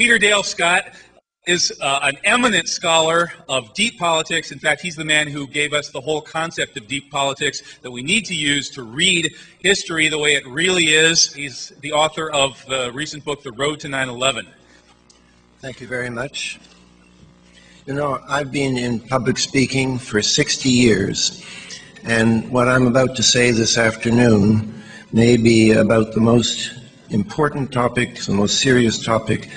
Peter Dale Scott is an eminent scholar of deep politics. In fact, he's the man who gave us the whole concept of deep politics that we need to use to read history the way it really is. He's the author of the recent book, The Road to 9/11. Thank you very much. You know, I've been in public speaking for 60 years, and what I'm about to say this afternoon may be about the most important topic, the most serious topic,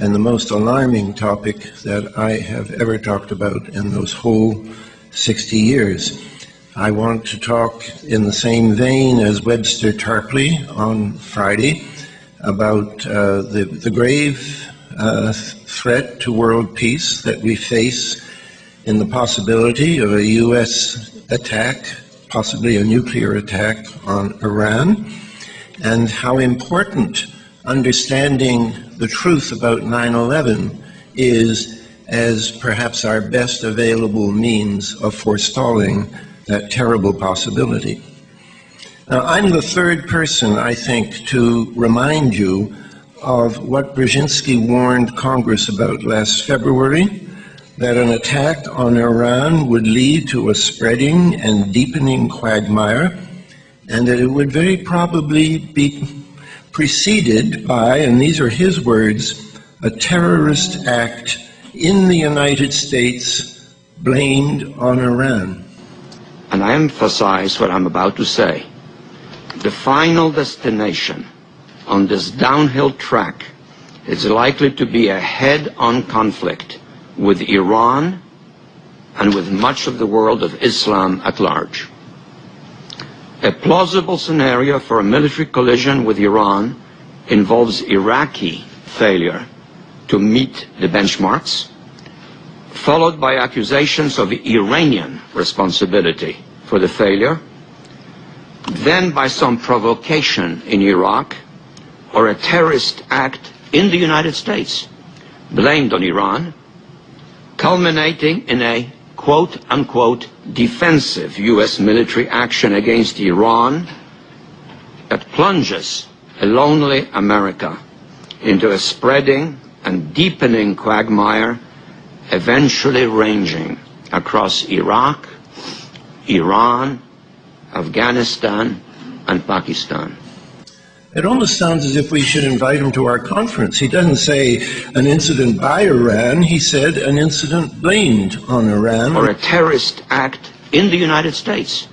and the most alarming topic that I have ever talked about in those whole 60 years. I want to talk in the same vein as Webster Tarpley on Friday about the grave threat to world peace that we face in the possibility of a U.S. attack, possibly a nuclear attack on Iran, and how important understanding the truth about 9/11 is as perhaps our best available means of forestalling that terrible possibility. Now, I'm the third person, I think, to remind you of what Brzezinski warned Congress about last February, that an attack on Iran would lead to a spreading and deepening quagmire, and that it would very probably be preceded by, and these are his words, a terrorist act in the United States blamed on Iran. And I emphasize what I'm about to say. The final destination on this downhill track is likely to be a head-on conflict with Iran and with much of the world of Islam at large. A plausible scenario for a military collision with Iran involves Iraqi failure to meet the benchmarks, followed by accusations of Iranian responsibility for the failure, then by some provocation in Iraq or a terrorist act in the United States blamed on Iran, culminating in a quote-unquote defensive U.S. military action against Iran that plunges a lonely America into a spreading and deepening quagmire, eventually ranging across Iraq, Iran, Afghanistan, and Pakistan. It almost sounds as if we should invite him to our conference. He doesn't say an incident by Iran, he said an incident blamed on Iran. Or a terrorist act in the United States,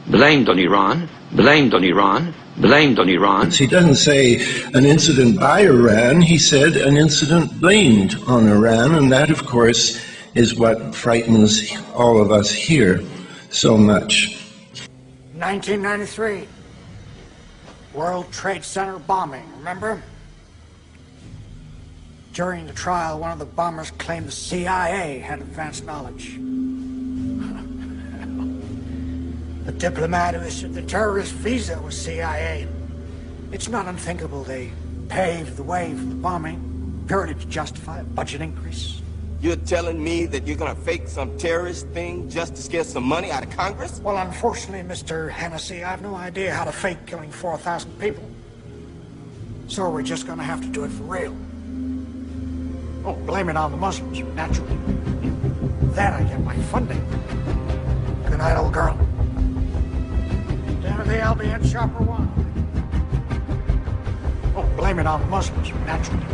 blamed on Iran, blamed on Iran, blamed on Iran. He doesn't say an incident by Iran, he said an incident blamed on Iran, and that, of course, is what frightens all of us here so much. 1993. World Trade Center bombing, remember? During the trial, one of the bombers claimed the CIA had advanced knowledge. The diplomat who issued the terrorist visa was CIA. It's not unthinkable they paved the way for the bombing, purely to justify a budget increase. You're telling me that you're gonna fake some terrorist thing just to get some money out of Congress? Well, unfortunately, Mr. Hennessy, I have no idea how to fake killing 4,000 people. So we're just gonna have to do it for real. Oh, blame it on the Muslims, naturally. Then I get my funding. Good night, old girl. Down to the LBN Shopper 1. Oh, blame it on the Muslims, naturally.